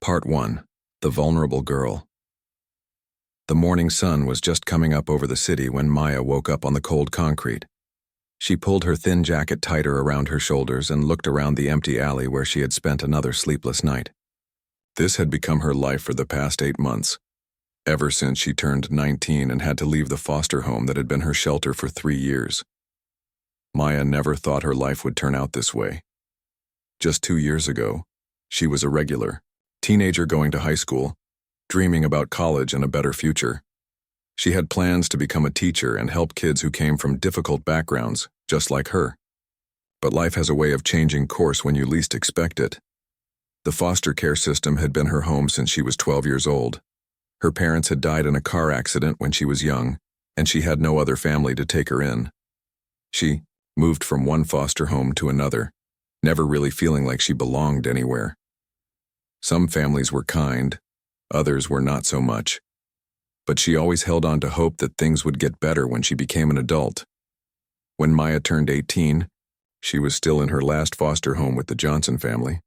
Part 1. The Vulnerable Girl. The morning sun was just coming up over the city when Maya woke up on the cold concrete. She pulled her thin jacket tighter around her shoulders and looked around the empty alley where she had spent another sleepless night. This had become her life for the past 8 months, ever since she turned 19 and had to leave the foster home that had been her shelter for 3 years. Maya never thought her life would turn out this way. Just 2 years ago, she was a regular teenager going to high school, dreaming about college and a better future. She had plans to become a teacher and help kids who came from difficult backgrounds, just like her. But life has a way of changing course when you least expect it. The foster care system had been her home since she was 12 years old. Her parents had died in a car accident when she was young, and she had no other family to take her in. She moved from one foster home to another, never really feeling like she belonged anywhere. Some families were kind, others were not so much. But she always held on to hope that things would get better when she became an adult. When Maya turned 18, she was still in her last foster home with the Johnson family.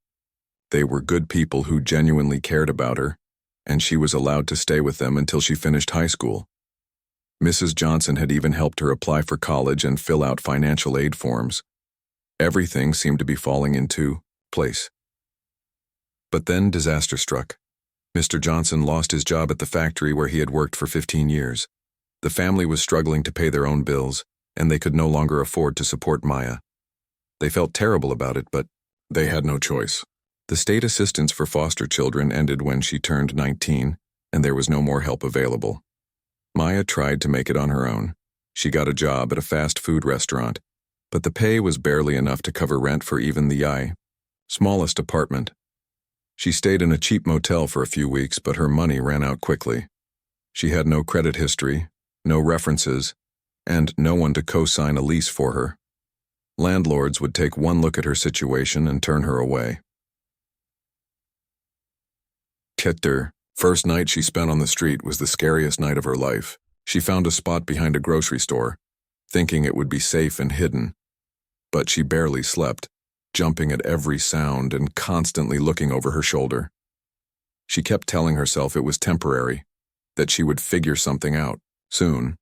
They were good people who genuinely cared about her, and she was allowed to stay with them until she finished high school. Mrs. Johnson had even helped her apply for college and fill out financial aid forms. Everything seemed to be falling into place. But then disaster struck. Mr. Johnson lost his job at the factory where he had worked for 15 years. The family was struggling to pay their own bills, and they could no longer afford to support Maya. They felt terrible about it, but they had no choice. The state assistance for foster children ended when she turned 19, and there was no more help available. Maya tried to make it on her own. She got a job at a fast food restaurant, but the pay was barely enough to cover rent for even the smallest apartment. She stayed in a cheap motel for a few weeks, but her money ran out quickly. She had no credit history, no references, and no one to co-sign a lease for her. Landlords would take one look at her situation and turn her away. Her first night she spent on the street was the scariest night of her life. She found a spot behind a grocery store, thinking it would be safe and hidden. But she barely slept, jumping at every sound and constantly looking over her shoulder. She kept telling herself it was temporary, that she would figure something out soon.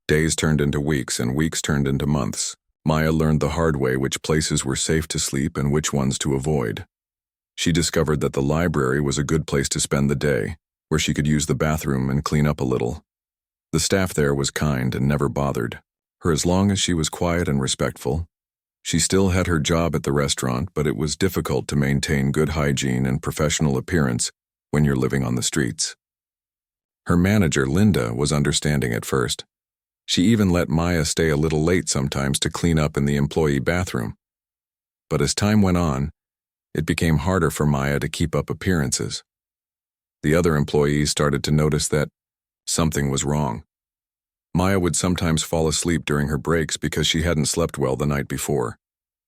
Days turned into weeks and weeks turned into months. Maya learned the hard way which places were safe to sleep and which ones to avoid. She discovered that the library was a good place to spend the day, where she could use the bathroom and clean up a little. The staff there was kind and never bothered her as long as she was quiet and respectful. She still had her job at the restaurant, but it was difficult to maintain good hygiene and professional appearance when you're living on the streets. Her manager, Linda, was understanding at first. She even let Maya stay a little late sometimes to clean up in the employee bathroom. But as time went on, it became harder for Maya to keep up appearances. The other employees started to notice that something was wrong. Maya would sometimes fall asleep during her breaks because she hadn't slept well the night before.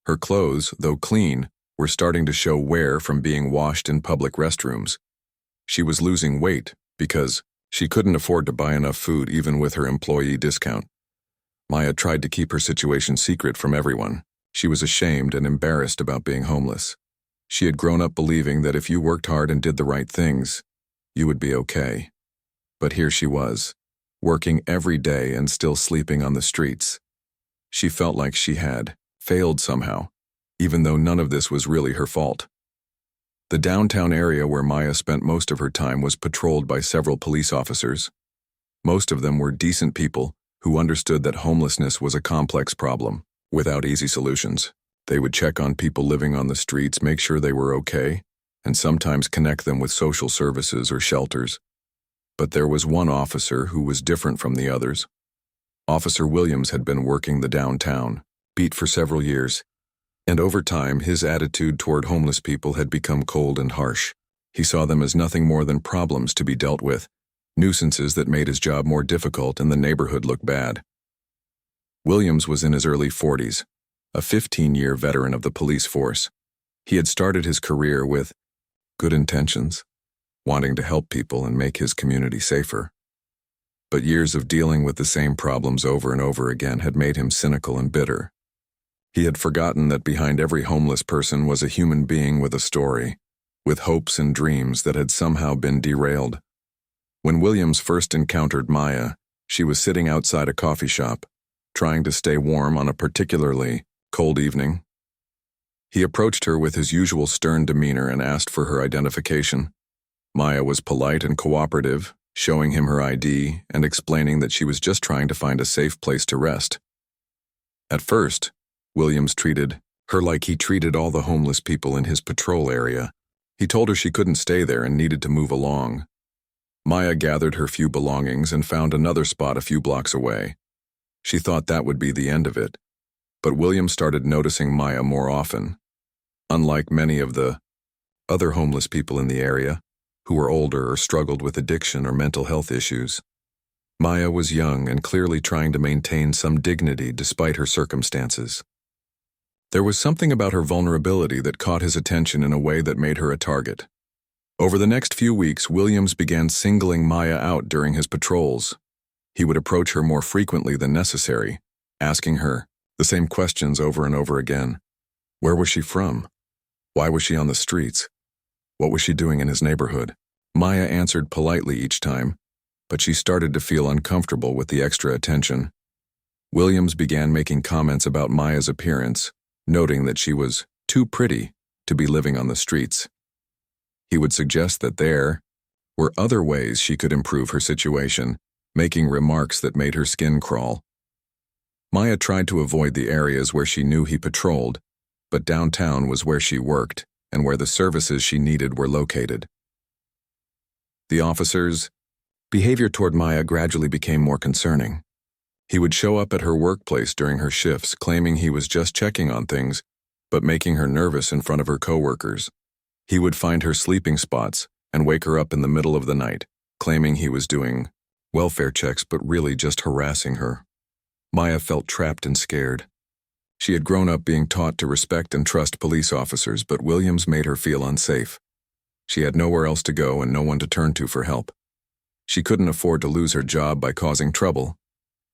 Her clothes, though clean, were starting to show wear from being washed in public restrooms. She was losing weight because she couldn't afford to buy enough food even with her employee discount. Maya tried to keep her situation secret from everyone. She was ashamed and embarrassed about being homeless. She had grown up believing that if you worked hard and did the right things, you would be okay. But here she was, working every day and still sleeping on the streets. She felt like she had failed somehow, even though none of this was really her fault. The downtown area where Maya spent most of her time was patrolled by several police officers. Most of them were decent people who understood that homelessness was a complex problem, without easy solutions. They would check on people living on the streets, make sure they were okay, and sometimes connect them with social services or shelters. But there was one officer who was different from the others. Officer Williams had been working the downtown, beat for several years, and over time his attitude toward homeless people had become cold and harsh. He saw them as nothing more than problems to be dealt with, nuisances that made his job more difficult and the neighborhood look bad. Williams was in his early 40s, a 15-year veteran of the police force. He had started his career with good intentions, wanting to help people and make his community safer. But years of dealing with the same problems over and over again had made him cynical and bitter. He had forgotten that behind every homeless person was a human being with a story, with hopes and dreams that had somehow been derailed. When Williams first encountered Maya, she was sitting outside a coffee shop, trying to stay warm on a particularly cold evening. He approached her with his usual stern demeanor and asked for her identification. Maya was polite and cooperative, showing him her ID and explaining that she was just trying to find a safe place to rest. At first, Williams treated her like he treated all the homeless people in his patrol area. He told her she couldn't stay there and needed to move along. Maya gathered her few belongings and found another spot a few blocks away. She thought that would be the end of it, but Williams started noticing Maya more often. Unlike many of the other homeless people in the area, who were older or struggled with addiction or mental health issues, Maya was young and clearly trying to maintain some dignity despite her circumstances. There was something about her vulnerability that caught his attention in a way that made her a target. Over the next few weeks, Williams began singling Maya out during his patrols. He would approach her more frequently than necessary, asking her the same questions over and over again. Where was she from? Why was she on the streets? What was she doing in his neighborhood? Maya answered politely each time, but she started to feel uncomfortable with the extra attention. Williams began making comments about Maya's appearance, noting that she was too pretty to be living on the streets. He would suggest that there were other ways she could improve her situation, making remarks that made her skin crawl. Maya tried to avoid the areas where she knew he patrolled, but downtown was where she worked and where the services she needed were located. The officer's behavior toward Maya gradually became more concerning. He would show up at her workplace during her shifts, claiming he was just checking on things, but making her nervous in front of her coworkers. He would find her sleeping spots and wake her up in the middle of the night, claiming he was doing welfare checks but really just harassing her. Maya felt trapped and scared. She had grown up being taught to respect and trust police officers, but Williams made her feel unsafe. She had nowhere else to go and no one to turn to for help. She couldn't afford to lose her job by causing trouble,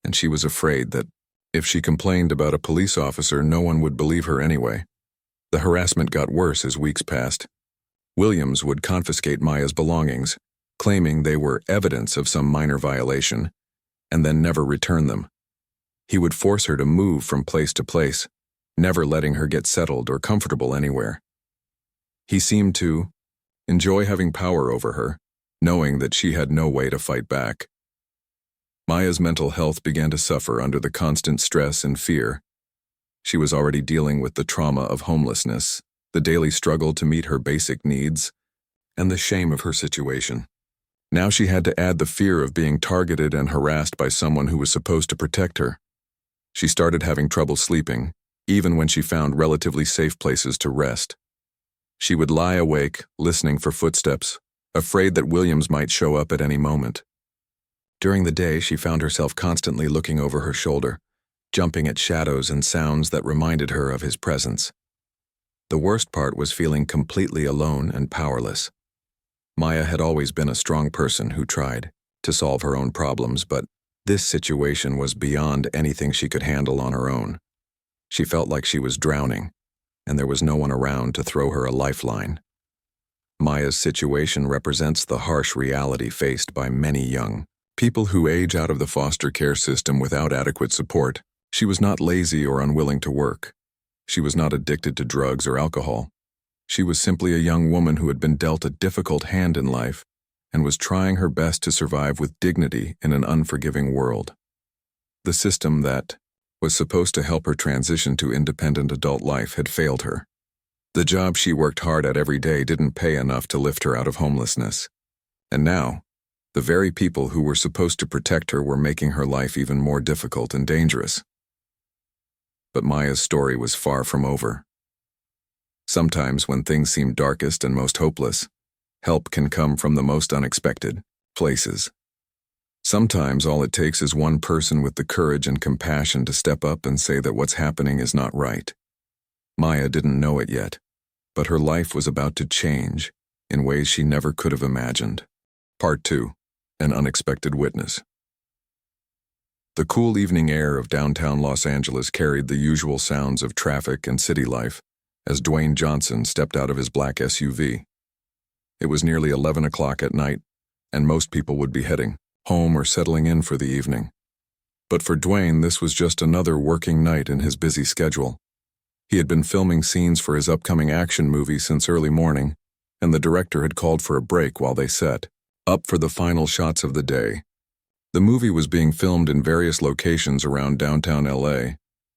and she was afraid that if she complained about a police officer, no one would believe her anyway. The harassment got worse as weeks passed. Williams would confiscate Maya's belongings, claiming they were evidence of some minor violation, and then never return them. He would force her to move from place to place, never letting her get settled or comfortable anywhere. He seemed to enjoy having power over her, knowing that she had no way to fight back. Maya's mental health began to suffer under the constant stress and fear. She was already dealing with the trauma of homelessness, the daily struggle to meet her basic needs, and the shame of her situation. Now she had to add the fear of being targeted and harassed by someone who was supposed to protect her. She started having trouble sleeping, even when she found relatively safe places to rest. She would lie awake, listening for footsteps, afraid that Williams might show up at any moment. During the day, she found herself constantly looking over her shoulder, jumping at shadows and sounds that reminded her of his presence. The worst part was feeling completely alone and powerless. Maya had always been a strong person who tried to solve her own problems, but this situation was beyond anything she could handle on her own. She felt like she was drowning, and there was no one around to throw her a lifeline. Maya's situation represents the harsh reality faced by many young people who age out of the foster care system without adequate support. She was not lazy or unwilling to work. She was not addicted to drugs or alcohol. She was simply a young woman who had been dealt a difficult hand in life and was trying her best to survive with dignity in an unforgiving world. The system that was supposed to help her transition to independent adult life had failed her. The job she worked hard at every day didn't pay enough to lift her out of homelessness. And now, the very people who were supposed to protect her were making her life even more difficult and dangerous. But Maya's story was far from over. Sometimes when things seem darkest and most hopeless, help can come from the most unexpected places. Sometimes all it takes is one person with the courage and compassion to step up and say that what's happening is not right. Maya didn't know it yet, but her life was about to change in ways she never could have imagined. Part 2. An Unexpected Witness. The cool evening air of downtown Los Angeles carried the usual sounds of traffic and city life as Dwayne Johnson stepped out of his black SUV. It was nearly 11 o'clock at night, and most people would be heading home or settling in for the evening. But for Dwayne, this was just another working night in his busy schedule. He had been filming scenes for his upcoming action movie since early morning, and the director had called for a break while they set up for the final shots of the day. The movie was being filmed in various locations around downtown LA,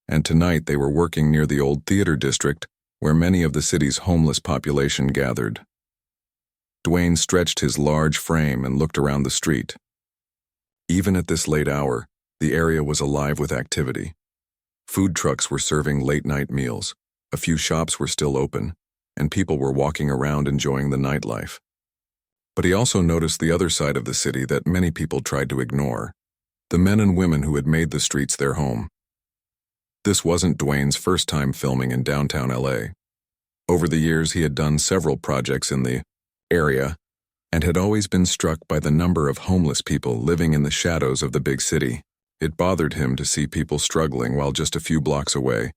and tonight they were working near the old theater district where many of the city's homeless population gathered. Dwayne stretched his large frame and looked around the street. Even at this late hour, the area was alive with activity. Food trucks were serving late-night meals, a few shops were still open, and people were walking around enjoying the nightlife. But he also noticed the other side of the city that many people tried to ignore, the men and women who had made the streets their home. This wasn't Dwayne's first time filming in downtown LA. Over the years, he had done several projects in the area and had always been struck by the number of homeless people living in the shadows of the big city. It bothered him to see people struggling while just a few blocks away,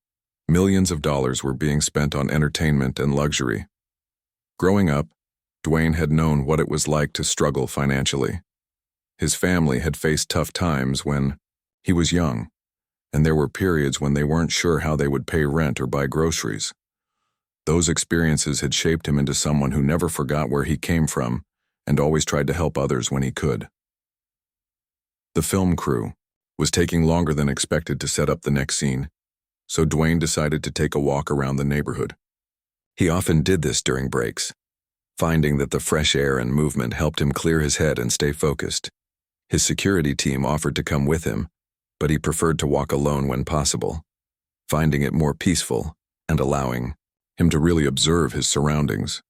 millions of dollars were being spent on entertainment and luxury. Growing up, Dwayne had known what it was like to struggle financially. His family had faced tough times when he was young, and there were periods when they weren't sure how they would pay rent or buy groceries. Those experiences had shaped him into someone who never forgot where he came from and always tried to help others when he could. The film crew was taking longer than expected to set up the next scene, so Dwayne decided to take a walk around the neighborhood. He often did this during breaks, finding that the fresh air and movement helped him clear his head and stay focused. His security team offered to come with him, but he preferred to walk alone when possible, finding it more peaceful and allowing him to really observe his surroundings.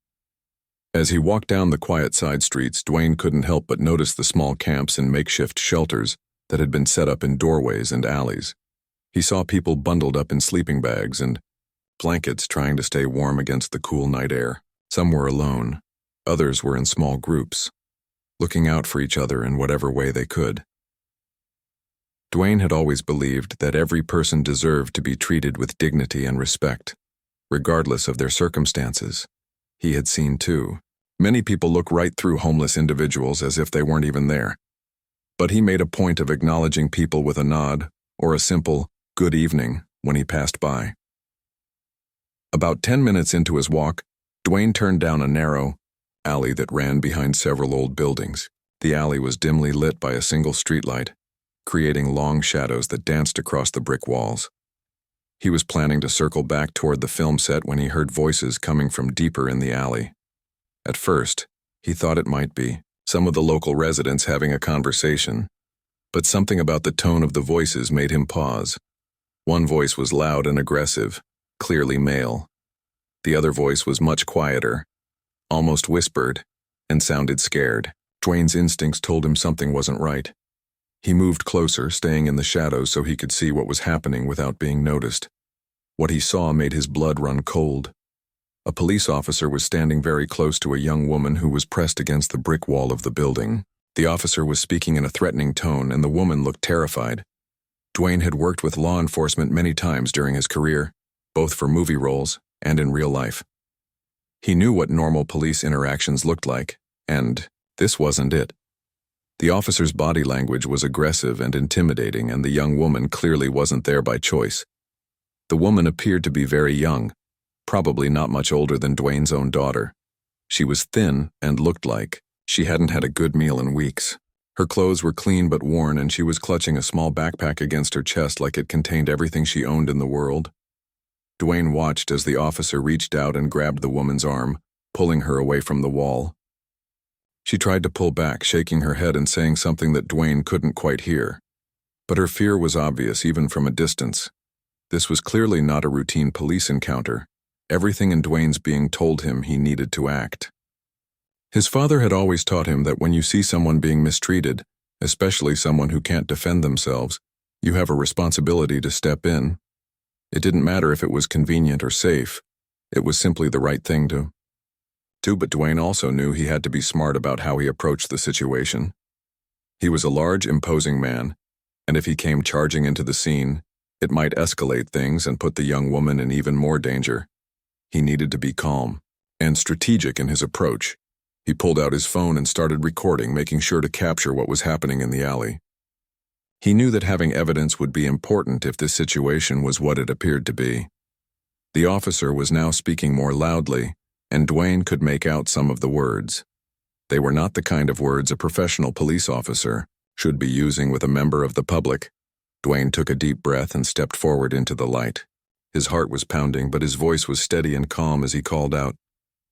As he walked down the quiet side streets, Dwayne couldn't help but notice the small camps and makeshift shelters that had been set up in doorways and alleys. He saw people bundled up in sleeping bags and blankets trying to stay warm against the cool night air. Some were alone, others were in small groups, looking out for each other in whatever way they could. Dwayne had always believed that every person deserved to be treated with dignity and respect, regardless of their circumstances. He had seen, too, many people look right through homeless individuals as if they weren't even there. But he made a point of acknowledging people with a nod or a simple, "good evening," when he passed by. About 10 minutes into his walk, Dwayne turned down a narrow alley that ran behind several old buildings. The alley was dimly lit by a single streetlight, creating long shadows that danced across the brick walls. He was planning to circle back toward the film set when he heard voices coming from deeper in the alley. At first, he thought it might be some of the local residents having a conversation, but something about the tone of the voices made him pause. One voice was loud and aggressive, clearly male. The other voice was much quieter, almost whispered, and sounded scared. Dwayne's instincts told him something wasn't right. He moved closer, staying in the shadows so he could see what was happening without being noticed. What he saw made his blood run cold. A police officer was standing very close to a young woman who was pressed against the brick wall of the building. The officer was speaking in a threatening tone, and the woman looked terrified. Dwayne had worked with law enforcement many times during his career, both for movie roles and in real life. He knew what normal police interactions looked like, and this wasn't it. The officer's body language was aggressive and intimidating, and the young woman clearly wasn't there by choice. The woman appeared to be very young, probably not much older than Dwayne's own daughter. She was thin and looked like she hadn't had a good meal in weeks. Her clothes were clean but worn, and she was clutching a small backpack against her chest like it contained everything she owned in the world. Dwayne watched as the officer reached out and grabbed the woman's arm, pulling her away from the wall. She tried to pull back, shaking her head and saying something that Dwayne couldn't quite hear. But her fear was obvious even from a distance. This was clearly not a routine police encounter. Everything in Dwayne's being told him he needed to act. His father had always taught him that when you see someone being mistreated, especially someone who can't defend themselves, you have a responsibility to step in. It didn't matter if it was convenient or safe. It was simply the right thing to do, but Dwayne also knew he had to be smart about how he approached the situation. He was a large, imposing man, and if he came charging into the scene, it might escalate things and put the young woman in even more danger. He needed to be calm and strategic in his approach. He pulled out his phone and started recording, making sure to capture what was happening in the alley. He knew that having evidence would be important if this situation was what it appeared to be. The officer was now speaking more loudly, and Dwayne could make out some of the words. They were not the kind of words a professional police officer should be using with a member of the public. Dwayne took a deep breath and stepped forward into the light. His heart was pounding, but his voice was steady and calm as he called out,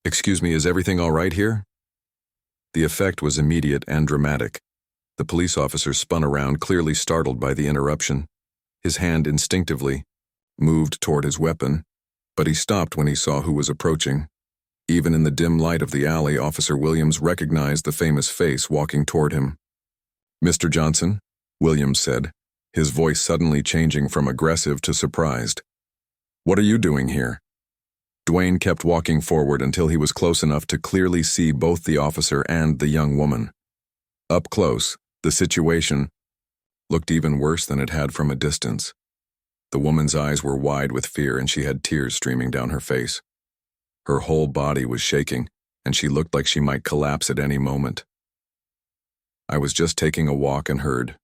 "Excuse me, is everything all right here?" The effect was immediate and dramatic. The police officer spun around, clearly startled by the interruption. His hand instinctively moved toward his weapon, but he stopped when he saw who was approaching. Even in the dim light of the alley, Officer Williams recognized the famous face walking toward him. "Mr. Johnson," Williams said, his voice suddenly changing from aggressive to surprised. "What are you doing here?" Dwayne kept walking forward until he was close enough to clearly see both the officer and the young woman. Up close, the situation looked even worse than it had from a distance. The woman's eyes were wide with fear and she had tears streaming down her face. Her whole body was shaking, and she looked like she might collapse at any moment. "I was just taking a walk and heard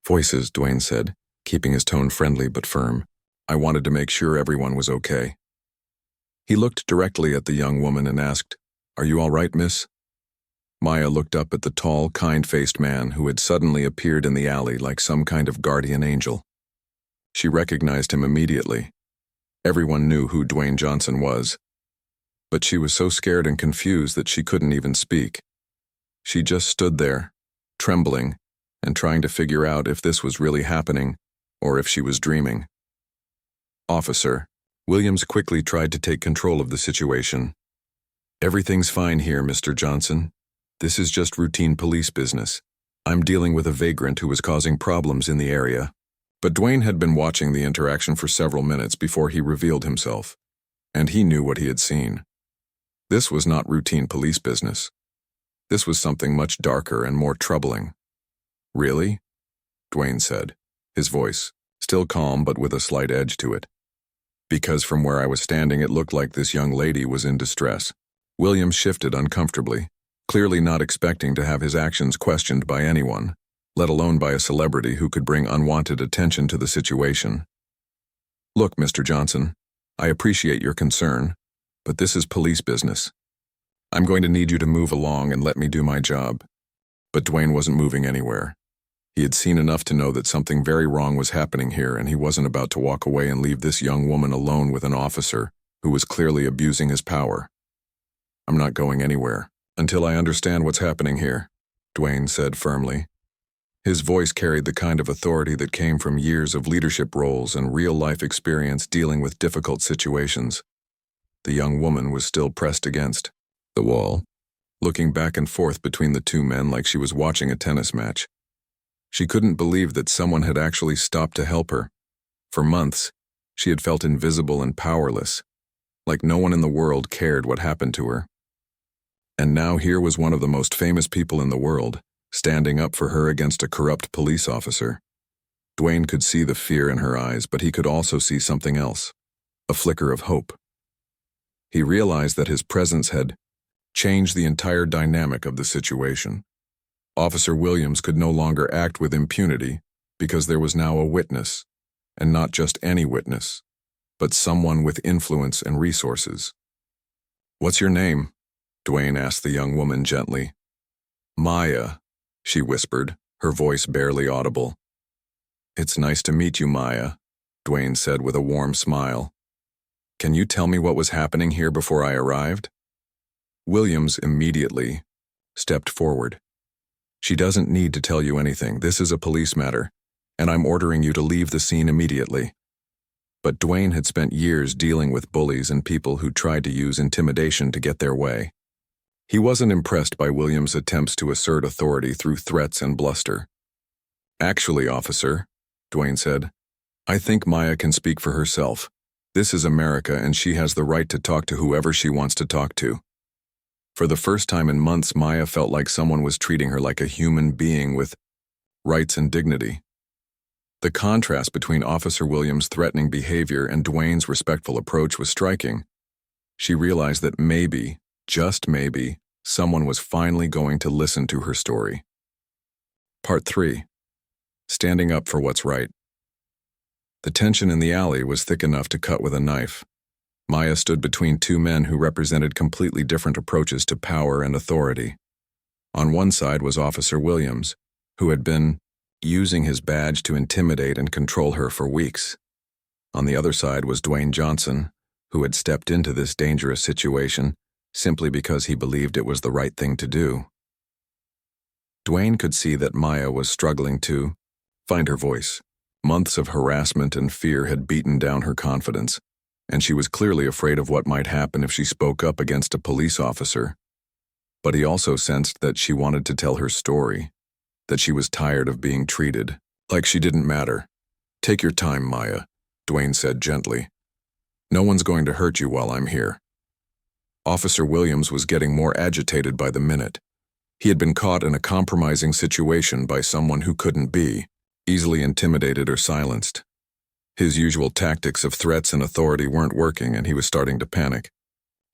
voices," Dwayne said, keeping his tone friendly but firm. "I wanted to make sure everyone was okay." He looked directly at the young woman and asked, "Are you all right, miss?" Maya looked up at the tall, kind-faced man who had suddenly appeared in the alley like some kind of guardian angel. She recognized him immediately. Everyone knew who Dwayne Johnson was. But she was so scared and confused that she couldn't even speak. She just stood there, trembling, and trying to figure out if this was really happening or if she was dreaming. "Officer," Williams quickly tried to take control of the situation. "Everything's fine here, Mr. Johnson. This is just routine police business. I'm dealing with a vagrant who was causing problems in the area." But Dwayne had been watching the interaction for several minutes before he revealed himself, and he knew what he had seen. This was not routine police business. This was something much darker and more troubling. "Really?" Dwayne said, his voice still calm but with a slight edge to it. "Because from where I was standing it looked like this young lady was in distress." Williams shifted uncomfortably, clearly not expecting to have his actions questioned by anyone, let alone by a celebrity who could bring unwanted attention to the situation. "Look, Mr. Johnson, I appreciate your concern, but this is police business. I'm going to need you to move along and let me do my job." But Dwayne wasn't moving anywhere. He had seen enough to know that something very wrong was happening here, and he wasn't about to walk away and leave this young woman alone with an officer who was clearly abusing his power. "I'm not going anywhere until I understand what's happening here," Dwayne said firmly. His voice carried the kind of authority that came from years of leadership roles and real-life experience dealing with difficult situations. The young woman was still pressed against the wall, looking back and forth between the two men like she was watching a tennis match. She couldn't believe that someone had actually stopped to help her. For months, she had felt invisible and powerless, like no one in the world cared what happened to her. And now here was one of the most famous people in the world, standing up for her against a corrupt police officer. Dwayne could see the fear in her eyes, but he could also see something else, a flicker of hope. He realized that his presence had changed the entire dynamic of the situation. Officer Williams could no longer act with impunity because there was now a witness, and not just any witness, but someone with influence and resources. "What's your name?" Dwayne asked the young woman gently. "Maya," she whispered, her voice barely audible. "It's nice to meet you, Maya," Dwayne said with a warm smile. "Can you tell me what was happening here before I arrived?" Williams immediately stepped forward. "She doesn't need to tell you anything. This is a police matter, and I'm ordering you to leave the scene immediately." But Dwayne had spent years dealing with bullies and people who tried to use intimidation to get their way. He wasn't impressed by Williams' attempts to assert authority through threats and bluster. "Actually, officer," Dwayne said, "I think Maya can speak for herself. This is America, and she has the right to talk to whoever she wants to talk to." For the first time in months, Maya felt like someone was treating her like a human being with rights and dignity. The contrast between Officer Williams' threatening behavior and Dwayne's respectful approach was striking. She realized that maybe, just maybe, Someone was finally going to listen to her story. Part 3. Standing up for what's right. The tension in the alley was thick enough to cut with a knife. Maya stood between two men who represented completely different approaches to power and authority. On one side was Officer Williams, who had been using his badge to intimidate and control her for weeks. On the other side was Dwayne Johnson, who had stepped into this dangerous situation simply because he believed it was the right thing to do. Dwayne could see that Maya was struggling to find her voice. Months of harassment and fear had beaten down her confidence, and she was clearly afraid of what might happen if she spoke up against a police officer. But he also sensed that she wanted to tell her story, that she was tired of being treated like she didn't matter. "Take your time, Maya," Dwayne said gently. "No one's going to hurt you while I'm here." Officer Williams was getting more agitated by the minute. He had been caught in a compromising situation by someone who couldn't be easily intimidated or silenced. His usual tactics of threats and authority weren't working, and he was starting to panic.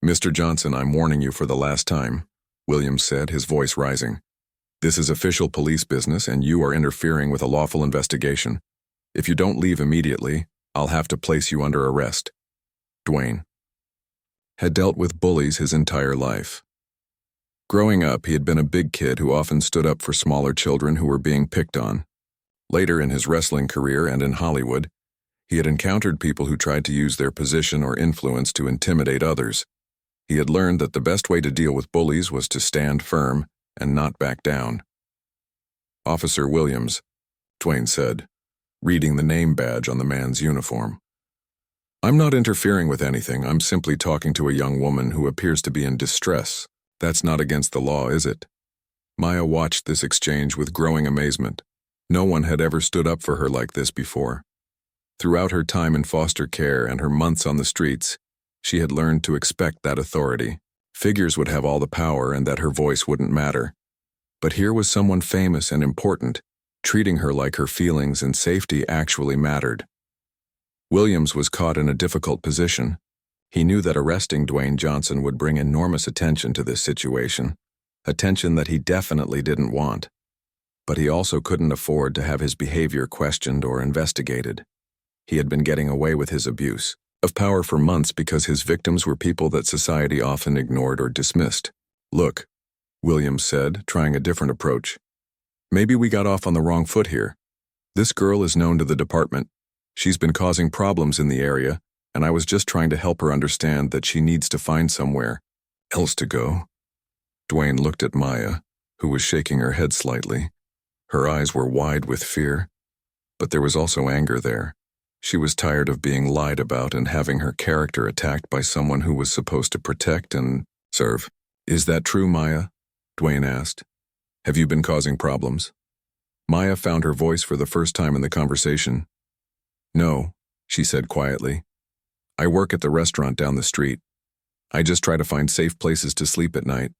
"Mr. Johnson, I'm warning you for the last time," Williams said, his voice rising. "This is official police business, and you are interfering with a lawful investigation. If you don't leave immediately, I'll have to place you under arrest." Dwayne had dealt with bullies his entire life. Growing up, he had been a big kid who often stood up for smaller children who were being picked on. Later in his wrestling career and in Hollywood, he had encountered people who tried to use their position or influence to intimidate others. He had learned that the best way to deal with bullies was to stand firm and not back down. "Officer Williams," Dwayne said, reading the name badge on the man's uniform. "I'm not interfering with anything. I'm simply talking to a young woman who appears to be in distress. That's not against the law, is it?" Maya watched this exchange with growing amazement. No one had ever stood up for her like this before. Throughout her time in foster care and her months on the streets, she had learned to expect that authority. Figures would have all the power and that her voice wouldn't matter. But here was someone famous and important, treating her like her feelings and safety actually mattered. Williams was caught in a difficult position. He knew that arresting Dwayne Johnson would bring enormous attention to this situation, attention that he definitely didn't want. But he also couldn't afford to have his behavior questioned or investigated. He had been getting away with his abuse of power for months because his victims were people that society often ignored or dismissed. "Look," Williams said, trying a different approach. "Maybe we got off on the wrong foot here. This girl is known to the department. She's been causing problems in the area, and I was just trying to help her understand that she needs to find somewhere else to go." Dwayne looked at Maya, who was shaking her head slightly. Her eyes were wide with fear, but there was also anger there. She was tired of being lied about and having her character attacked by someone who was supposed to protect and serve. "Is that true, Maya?" Dwayne asked. "Have you been causing problems?" Maya found her voice for the first time in the conversation. "No," she said quietly. "I work at the restaurant down the street. I just try to find safe places to sleep at night.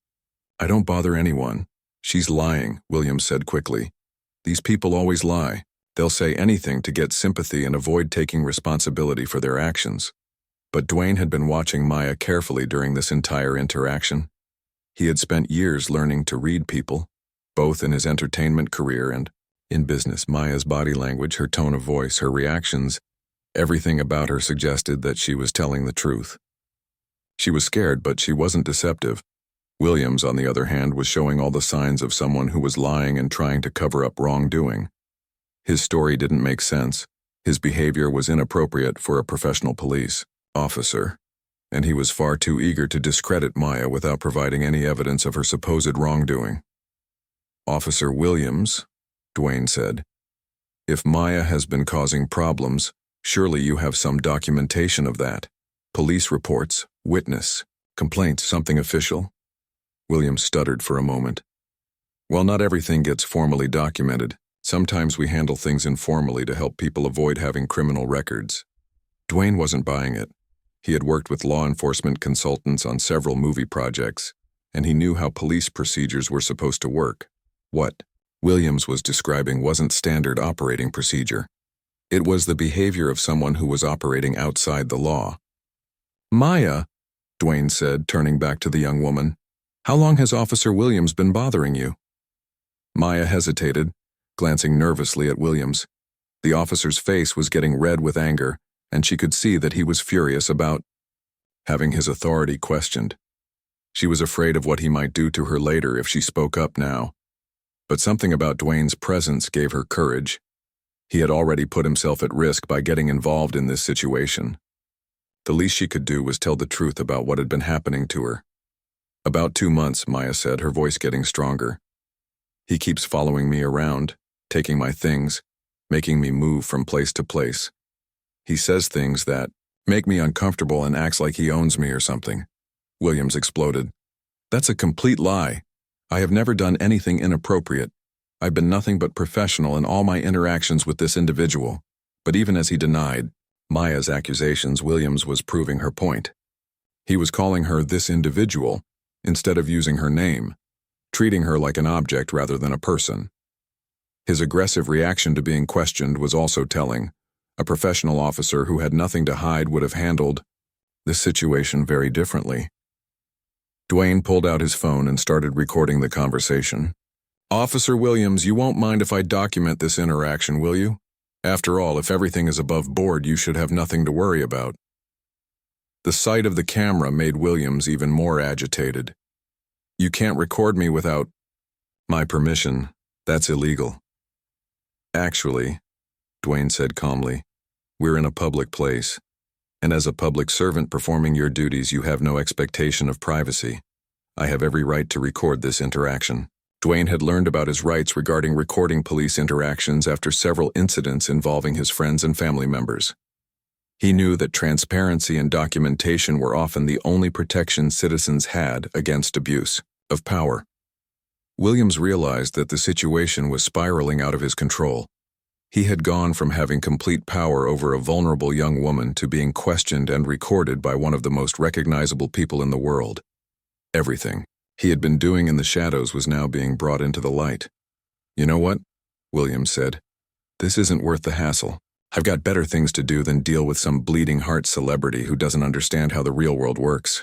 I don't bother anyone." "She's lying," Williams said quickly. "These people always lie. They'll say anything to get sympathy and avoid taking responsibility for their actions." But Dwayne had been watching Maya carefully during this entire interaction. He had spent years learning to read people, both in his entertainment career and in business. Maya's body language, her tone of voice, her reactions, everything about her suggested that she was telling the truth. She was scared, but she wasn't deceptive. Williams, on the other hand, was showing all the signs of someone who was lying and trying to cover up wrongdoing. His story didn't make sense. His behavior was inappropriate for a professional police officer, and he was far too eager to discredit Maya without providing any evidence of her supposed wrongdoing. "Officer Williams," Dwayne said, "if Maya has been causing problems, surely you have some documentation of that. Police reports, witness, complaints, something official?" Williams stuttered for a moment. "Well, not everything gets formally documented. Sometimes we handle things informally to help people avoid having criminal records." Dwayne wasn't buying it. He had worked with law enforcement consultants on several movie projects, and he knew how police procedures were supposed to work. What Williams was describing wasn't standard operating procedure. It was the behavior of someone who was operating outside the law. "Maya," Dwayne said, turning back to the young woman, How long has Officer Williams been bothering you? Maya hesitated, glancing nervously at Williams. The officer's face was getting red with anger, and she could see that he was furious about having his authority questioned. She was afraid of what he might do to her later if she spoke up now. But something about Dwayne's presence gave her courage. He had already put himself at risk by getting involved in this situation. The least she could do was tell the truth about what had been happening to her. About 2 months, Maya said, her voice getting stronger. He keeps following me around, taking my things, making me move from place to place. He says things that make me uncomfortable and acts like he owns me or something. Williams exploded. That's a complete lie. I have never done anything inappropriate. I've been nothing but professional in all my interactions with this individual. But even as he denied Maya's accusations, Williams was proving her point. He was calling her this individual instead of using her name, treating her like an object rather than a person. His aggressive reaction to being questioned was also telling. A professional officer who had nothing to hide would have handled this situation very differently. Dwayne pulled out his phone and started recording the conversation. Officer Williams, you won't mind if I document this interaction, will you? After all, if everything is above board, you should have nothing to worry about. The sight of the camera made Williams even more agitated. You can't record me without my permission. That's illegal. Actually, Dwayne said calmly, we're in a public place, and as a public servant performing your duties, you have no expectation of privacy. I have every right to record this interaction. Dwayne had learned about his rights regarding recording police interactions after several incidents involving his friends and family members. He knew that transparency and documentation were often the only protection citizens had against abuse of power. Williams realized that the situation was spiraling out of his control. He had gone from having complete power over a vulnerable young woman to being questioned and recorded by one of the most recognizable people in the world. Everything he had been doing in the shadows was now being brought into the light. You know what? Williams said. This isn't worth the hassle. I've got better things to do than deal with some bleeding heart celebrity who doesn't understand how the real world works.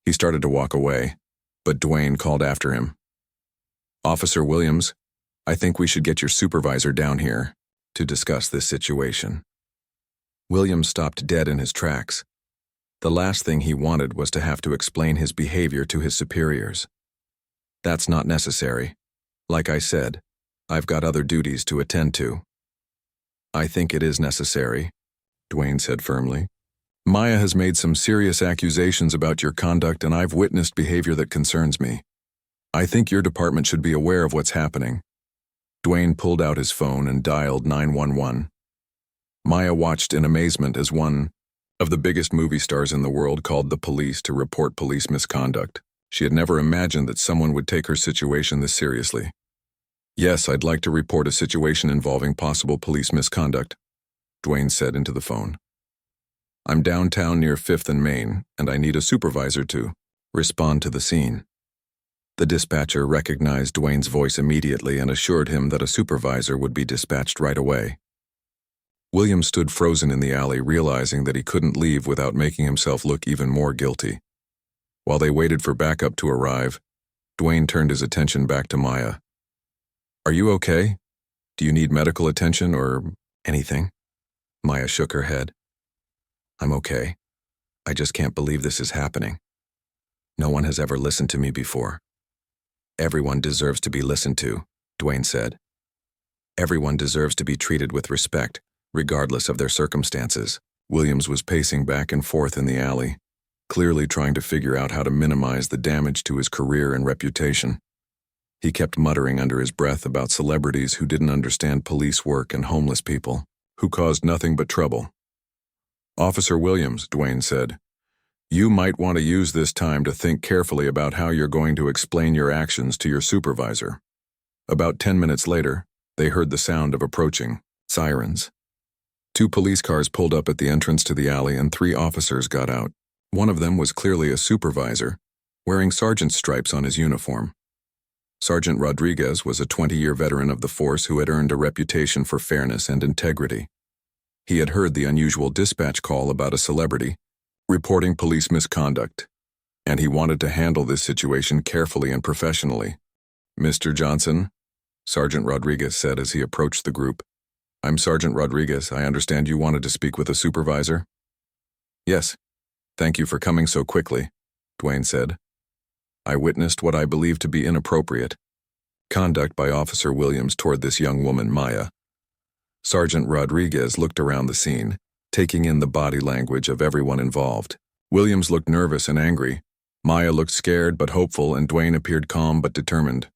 He started to walk away, but Dwayne called after him. Officer Williams, I think we should get your supervisor down here to discuss this situation. Williams stopped dead in his tracks. The last thing he wanted was to have to explain his behavior to his superiors. That's not necessary. Like I said, I've got other duties to attend to. I think it is necessary, Dwayne said firmly. Maya has made some serious accusations about your conduct, and I've witnessed behavior that concerns me. I think your department should be aware of what's happening. Dwayne pulled out his phone and dialed 911. Maya watched in amazement as one of the biggest movie stars in the world called the police to report police misconduct. She had never imagined that someone would take her situation this seriously. Yes, I'd like to report a situation involving possible police misconduct, Dwayne said into the phone. I'm downtown near 5th and Main, and I need a supervisor to respond to the scene. The dispatcher recognized Dwayne's voice immediately and assured him that a supervisor would be dispatched right away. William stood frozen in the alley, realizing that he couldn't leave without making himself look even more guilty. While they waited for backup to arrive, Dwayne turned his attention back to Maya. Are you okay? Do you need medical attention or anything? Maya shook her head. I'm okay. I just can't believe this is happening. No one has ever listened to me before. Everyone deserves to be listened to, Dwayne said. Everyone deserves to be treated with respect, regardless of their circumstances. Williams was pacing back and forth in the alley, clearly trying to figure out how to minimize the damage to his career and reputation. He kept muttering under his breath about celebrities who didn't understand police work and homeless people, who caused nothing but trouble. Officer Williams, Dwayne said, you might want to use this time to think carefully about how you're going to explain your actions to your supervisor. About 10 minutes later, they heard the sound of approaching sirens. 2 police cars pulled up at the entrance to the alley and 3 officers got out. One of them was clearly a supervisor, wearing sergeant's stripes on his uniform. Sergeant Rodriguez was a 20-year veteran of the force who had earned a reputation for fairness and integrity. He had heard the unusual dispatch call about a celebrity reporting police misconduct. and he wanted to handle this situation carefully and professionally. "Mr. Johnson," Sergeant Rodriguez said as he approached the group. "I'm Sergeant Rodriguez. I understand you wanted to speak with a supervisor?" "Yes. Thank you for coming so quickly," Dwayne said. "I witnessed what I believe to be inappropriate conduct by Officer Williams toward this young woman, Maya." Sergeant Rodriguez looked around the scene, taking in the body language of everyone involved. Williams looked nervous and angry. Maya looked scared but hopeful, and Dwayne appeared calm but determined.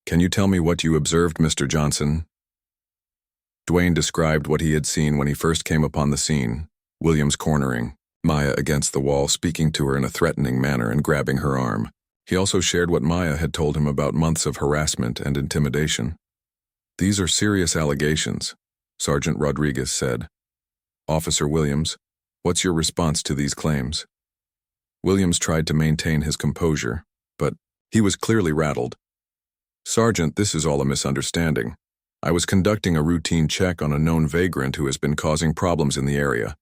"Can you tell me what you observed, Mr. Johnson?" Dwayne described what he had seen when he first came upon the scene, Williams cornering Maya against the wall, speaking to her in a threatening manner and grabbing her arm. He also shared what Maya had told him about months of harassment and intimidation. "These are serious allegations," Sergeant Rodriguez said. "Officer Williams, what's your response to these claims?" Williams tried to maintain his composure, but he was clearly rattled. "Sergeant, this is all a misunderstanding. I was conducting a routine check on a known vagrant who has been causing problems in the area.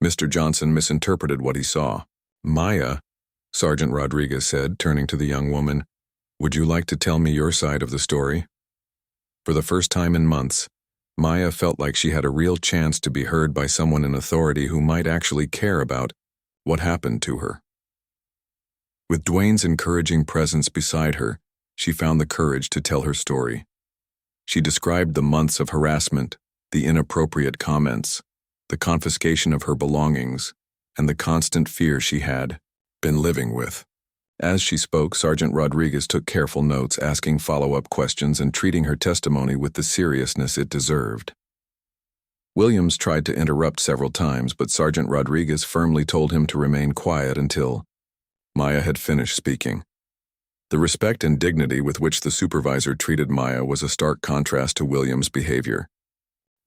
Mr. Johnson misinterpreted what he saw." "Maya," Sergeant Rodriguez said, turning to the young woman, "would you like to tell me your side of the story?" For the first time in months, Maya felt like she had a real chance to be heard by someone in authority who might actually care about what happened to her. With Dwayne's encouraging presence beside her, she found the courage to tell her story. She described the months of harassment, the inappropriate comments, the confiscation of her belongings, and the constant fear she had been living with. As she spoke, Sergeant Rodriguez took careful notes, asking follow-up questions and treating her testimony with the seriousness it deserved. Williams tried to interrupt several times, but Sergeant Rodriguez firmly told him to remain quiet until Maya had finished speaking. The respect and dignity with which the supervisor treated Maya was a stark contrast to Williams' behavior.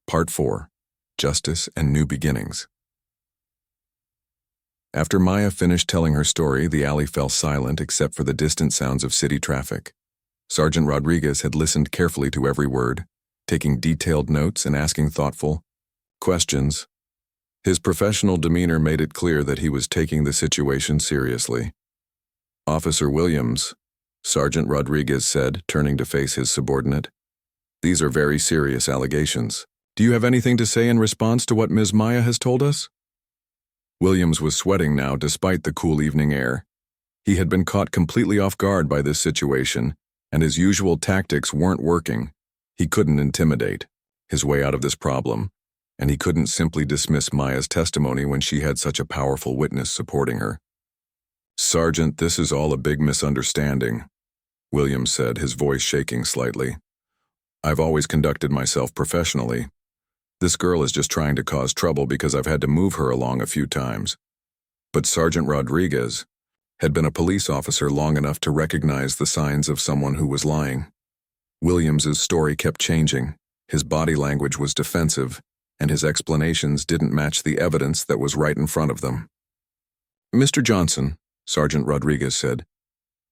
Part 4. Justice and New Beginnings. After Maya finished telling her story, the alley fell silent except for the distant sounds of city traffic. Sergeant Rodriguez had listened carefully to every word, taking detailed notes and asking thoughtful questions. His professional demeanor made it clear that he was taking the situation seriously. "Officer Williams," Sergeant Rodriguez said, turning to face his subordinate, "these are very serious allegations. Do you have anything to say in response to what Ms. Maya has told us?" Williams was sweating now despite the cool evening air. He had been caught completely off guard by this situation, and his usual tactics weren't working. He couldn't intimidate his way out of this problem, and he couldn't simply dismiss Maya's testimony when she had such a powerful witness supporting her. "Sergeant, this is all a big misunderstanding," Williams said, his voice shaking slightly. "I've always conducted myself professionally. This girl is just trying to cause trouble because I've had to move her along a few times." But Sergeant Rodriguez had been a police officer long enough to recognize the signs of someone who was lying. Williams's story kept changing. His body language was defensive, and his explanations didn't match the evidence that was right in front of them. "Mr. Johnson," Sergeant Rodriguez said,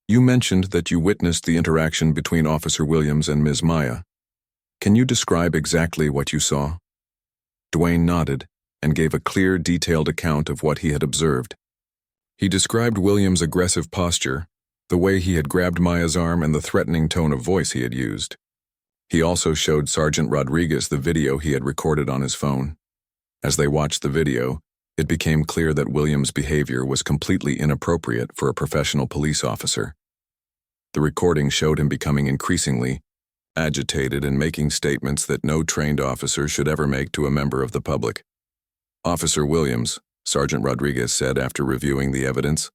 "you mentioned that you witnessed the interaction between Officer Williams and Ms. Maya. Can you describe exactly what you saw?" Dwayne nodded and gave a clear, detailed account of what he had observed. He described Williams' aggressive posture, the way he had grabbed Maya's arm, and the threatening tone of voice he had used. He also showed Sergeant Rodriguez the video he had recorded on his phone. As they watched the video, it became clear that Williams' behavior was completely inappropriate for a professional police officer. The recording showed him becoming increasingly agitated and making statements that no trained officer should ever make to a member of the public. "Officer Williams," Sergeant Rodriguez said after reviewing the evidence,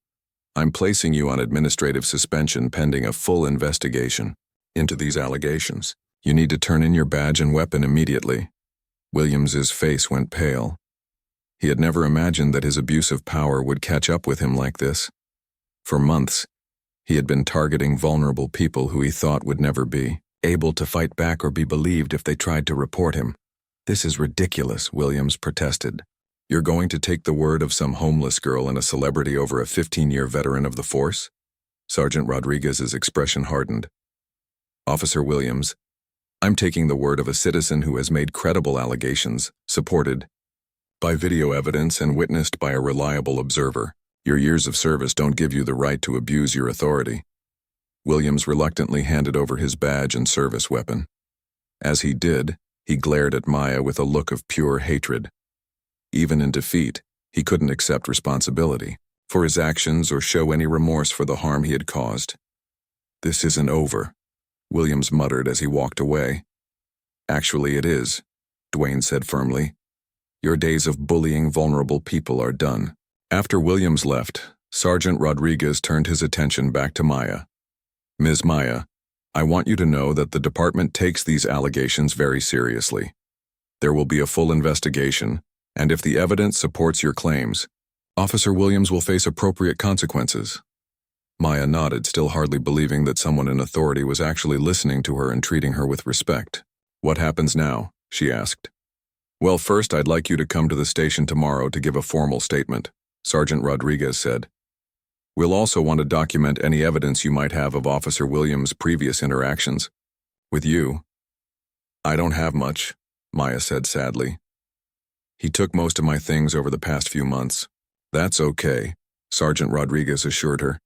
"I'm placing you on administrative suspension pending a full investigation into these allegations. You need to turn in your badge and weapon immediately." Williams's face went pale. He had never imagined that his abuse of power would catch up with him like this. For months, he had been targeting vulnerable people who he thought would never be able to fight back or be believed if they tried to report him. "This is ridiculous," Williams protested. "You're going to take the word of some homeless girl and a celebrity over a 15-year veteran of the force?" Sergeant Rodriguez's expression hardened. "Officer Williams, I'm taking the word of a citizen who has made credible allegations, supported by video evidence and witnessed by a reliable observer. Your years of service don't give you the right to abuse your authority. Williams reluctantly handed over his badge and service weapon. As he did, he glared at Maya with a look of pure hatred. Even in defeat, he couldn't accept responsibility for his actions or show any remorse for the harm he had caused. "This isn't over," Williams muttered as he walked away. "Actually, it is," Dwayne said firmly. "Your days of bullying vulnerable people are done." After Williams left, Sergeant Rodriguez turned his attention back to Maya. "Ms. Maya, I want you to know that the department takes these allegations very seriously. There will be a full investigation, and if the evidence supports your claims, Officer Williams will face appropriate consequences." Maya nodded, still hardly believing that someone in authority was actually listening to her and treating her with respect. "What happens now?" she asked. "Well, first I'd like you to come to the station tomorrow to give a formal statement," Sergeant Rodriguez said. "We'll also want to document any evidence you might have of Officer Williams' previous interactions with you." "I don't have much," Maya said sadly. "He took most of my things over the past few months." "That's okay," Sergeant Rodriguez assured her.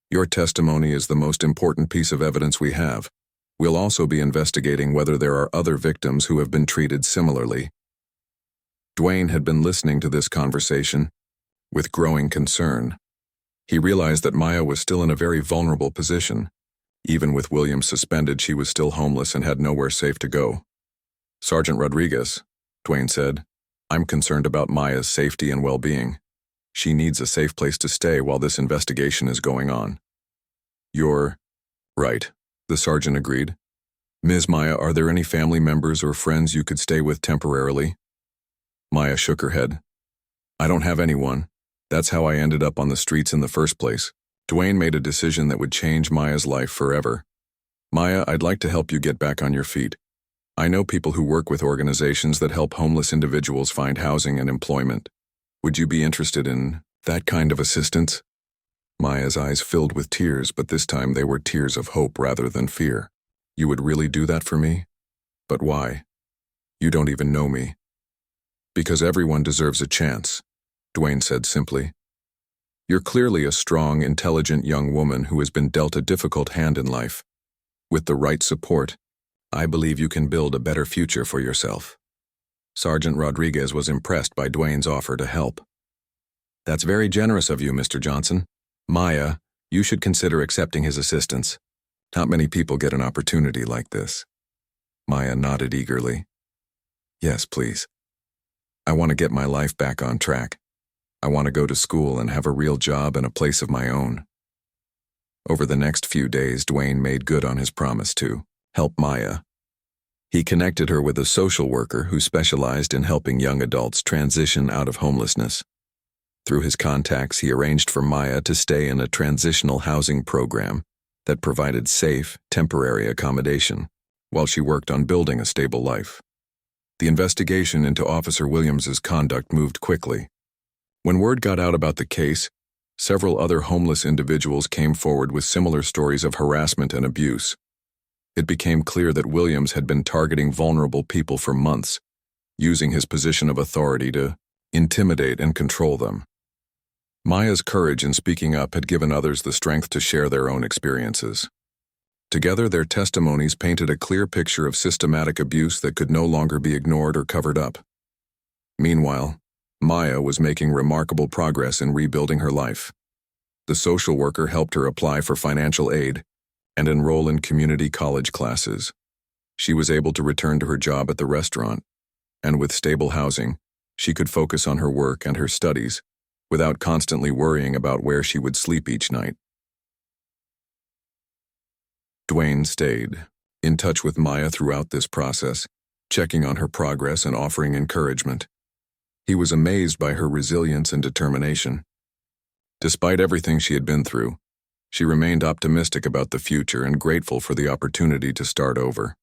"Your testimony is the most important piece of evidence we have. We'll also be investigating whether there are other victims who have been treated similarly." Dwayne had been listening to this conversation with growing concern. He realized that Maya was still in a very vulnerable position. Even with Williams suspended, she was still homeless and had nowhere safe to go. "Sergeant Rodriguez," Dwayne said, "I'm concerned about Maya's safety and well-being. She needs a safe place to stay while this investigation is going on." "You're right," the sergeant agreed. "Ms. Maya, are there any family members or friends you could stay with temporarily?" Maya shook her head. "I don't have anyone. That's how I ended up on the streets in the first place." Dwayne made a decision that would change Maya's life forever. "Maya, I'd like to help you get back on your feet. I know people who work with organizations that help homeless individuals find housing and employment. Would you be interested in that kind of assistance?" Maya's eyes filled with tears, but this time they were tears of hope rather than fear. "You would really do that for me? But why? You don't even know me." "Because everyone deserves a chance," Dwayne said simply. "You're clearly a strong, intelligent young woman who has been dealt a difficult hand in life. With the right support, I believe you can build a better future for yourself." Sergeant Rodriguez was impressed by Dwayne's offer to help. "That's very generous of you, Mr. Johnson. Maya, you should consider accepting his assistance. Not many people get an opportunity like this." Maya nodded eagerly. "Yes, please. I want to get my life back on track. I want to go to school and have a real job and a place of my own." Over the next few days, Dwayne made good on his promise to help Maya. He connected her with a social worker who specialized in helping young adults transition out of homelessness. Through his contacts, he arranged for Maya to stay in a transitional housing program that provided safe, temporary accommodation while she worked on building a stable life. The investigation into Officer Williams's conduct moved quickly. When word got out about the case, several other homeless individuals came forward with similar stories of harassment and abuse. It became clear that Williams had been targeting vulnerable people for months, using his position of authority to intimidate and control them. Maya's courage in speaking up had given others the strength to share their own experiences. Together, their testimonies painted a clear picture of systematic abuse that could no longer be ignored or covered up. Meanwhile, Maya was making remarkable progress in rebuilding her life. The social worker helped her apply for financial aid and enroll in community college classes. She was able to return to her job at the restaurant, and with stable housing, she could focus on her work and her studies without constantly worrying about where she would sleep each night. Dwayne stayed in touch with Maya throughout this process, checking on her progress and offering encouragement. He was amazed by her resilience and determination. Despite everything she had been through, she remained optimistic about the future and grateful for the opportunity to start over.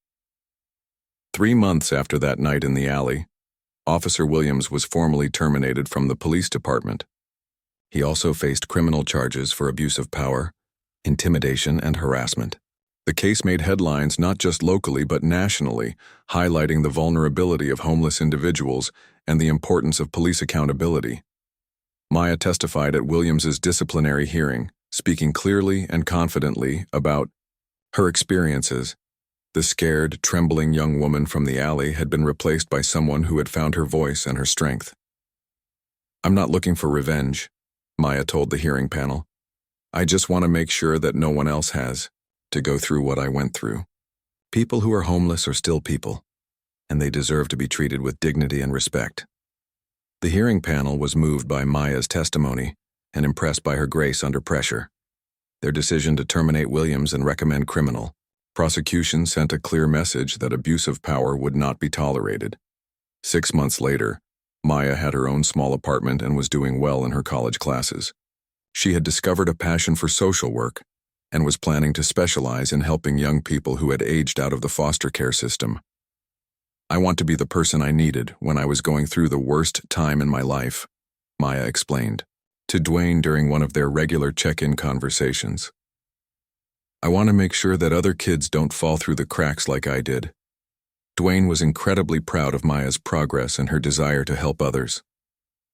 3 months after that night in the alley, Officer Williams was formally terminated from the police department. He also faced criminal charges for abuse of power, intimidation, and harassment. The case made headlines not just locally but nationally, highlighting the vulnerability of homeless individuals and the importance of police accountability. Maya testified at Williams's disciplinary hearing, speaking clearly and confidently about her experiences. The scared, trembling young woman from the alley had been replaced by someone who had found her voice and her strength. "I'm not looking for revenge," Maya told the hearing panel. "I just want to make sure that no one else has to go through what I went through. People who are homeless are still people, and they deserve to be treated with dignity and respect." The hearing panel was moved by Maya's testimony and impressed by her grace under pressure. Their decision to terminate Williams and recommend criminal prosecution sent a clear message that abuse of power would not be tolerated. 6 months later, Maya had her own small apartment and was doing well in her college classes. She had discovered a passion for social work and was planning to specialize in helping young people who had aged out of the foster care system. "I want to be the person I needed when I was going through the worst time in my life," Maya explained to Dwayne during one of their regular check-in conversations. "I want to make sure that other kids don't fall through the cracks like I did." Dwayne was incredibly proud of Maya's progress and her desire to help others.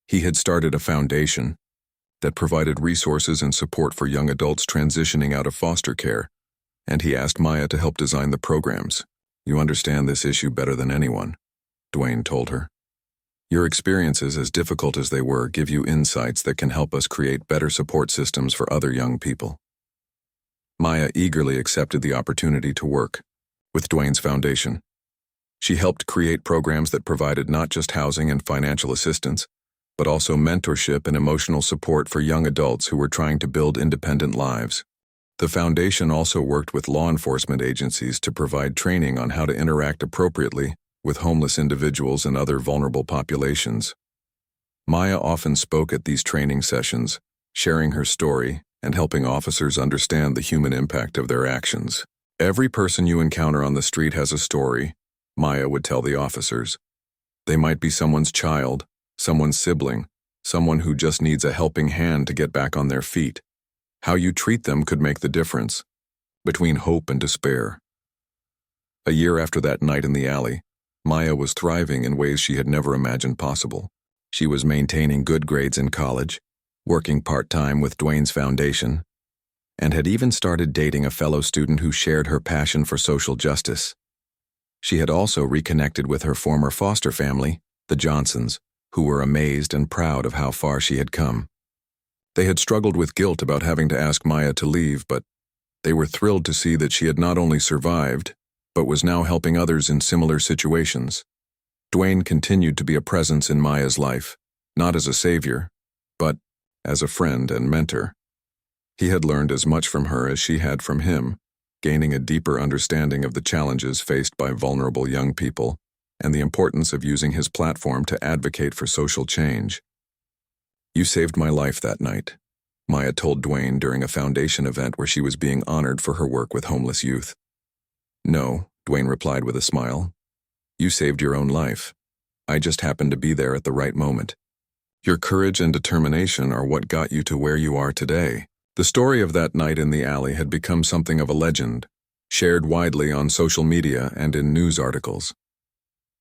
He had started a foundation that provided resources and support for young adults transitioning out of foster care, and he asked Maya to help design the programs. "You understand this issue better than anyone," Dwayne told her. "Your experiences, as difficult as they were, give you insights that can help us create better support systems for other young people." Maya eagerly accepted the opportunity to work with Dwayne's foundation. She helped create programs that provided not just housing and financial assistance, but also mentorship and emotional support for young adults who were trying to build independent lives. The foundation also worked with law enforcement agencies to provide training on how to interact appropriately with homeless individuals and other vulnerable populations. Maya often spoke at these training sessions, sharing her story and helping officers understand the human impact of their actions. "Every person you encounter on the street has a story," Maya would tell the officers. "They might be someone's child, someone's sibling, someone who just needs a helping hand to get back on their feet. How you treat them could make the difference between hope and despair." A year after that night in the alley, Maya was thriving in ways she had never imagined possible. She was maintaining good grades in college, working part-time with Dwayne's foundation, and had even started dating a fellow student who shared her passion for social justice. She had also reconnected with her former foster family, the Johnsons, who were amazed and proud of how far she had come. They had struggled with guilt about having to ask Maya to leave, but they were thrilled to see that she had not only survived, but was now helping others in similar situations. Dwayne continued to be a presence in Maya's life, not as a savior, but as a friend and mentor. He had learned as much from her as she had from him, gaining a deeper understanding of the challenges faced by vulnerable young people and the importance of using his platform to advocate for social change. "You saved my life that night," Maya told Dwayne during a foundation event where she was being honored for her work with homeless youth. "No," Dwayne replied with a smile. "You saved your own life. I just happened to be there at the right moment. Your courage and determination are what got you to where you are today." The story of that night in the alley had become something of a legend, shared widely on social media and in news articles.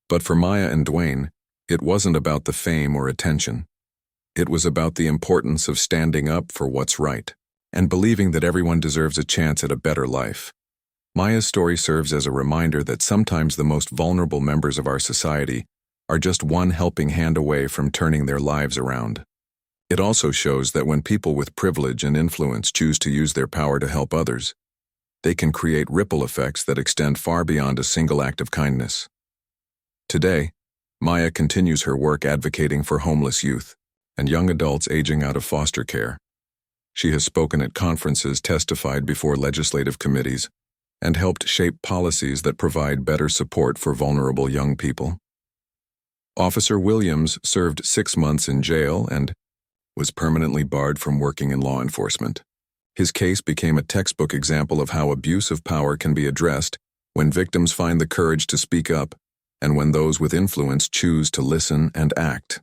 But for Maya and Dwayne, it wasn't about the fame or attention. It was about the importance of standing up for what's right and believing that everyone deserves a chance at a better life. Maya's story serves as a reminder that sometimes the most vulnerable members of our society are just one helping hand away from turning their lives around. It also shows that when people with privilege and influence choose to use their power to help others, they can create ripple effects that extend far beyond a single act of kindness. Today, Maya continues her work advocating for homeless youth and young adults aging out of foster care. She has spoken at conferences, testified before legislative committees, and helped shape policies that provide better support for vulnerable young people. Officer Williams served 6 months in jail and was permanently barred from working in law enforcement. His case became a textbook example of how abuse of power can be addressed when victims find the courage to speak up and when those with influence choose to listen and act.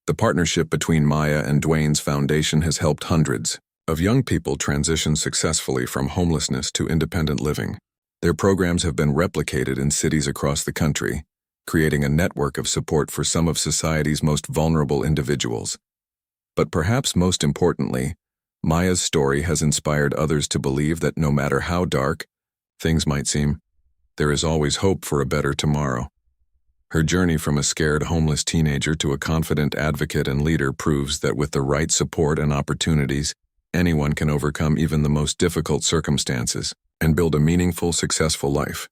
The partnership between Maya and Dwayne's foundation has helped hundreds of young people transition successfully from homelessness to independent living. Their programs have been replicated in cities across the country, creating a network of support for some of society's most vulnerable individuals. But perhaps most importantly, Maya's story has inspired others to believe that no matter how dark things might seem, there is always hope for a better tomorrow. Her journey from a scared, homeless teenager to a confident advocate and leader proves that with the right support and opportunities, anyone can overcome even the most difficult circumstances and build a meaningful, successful life.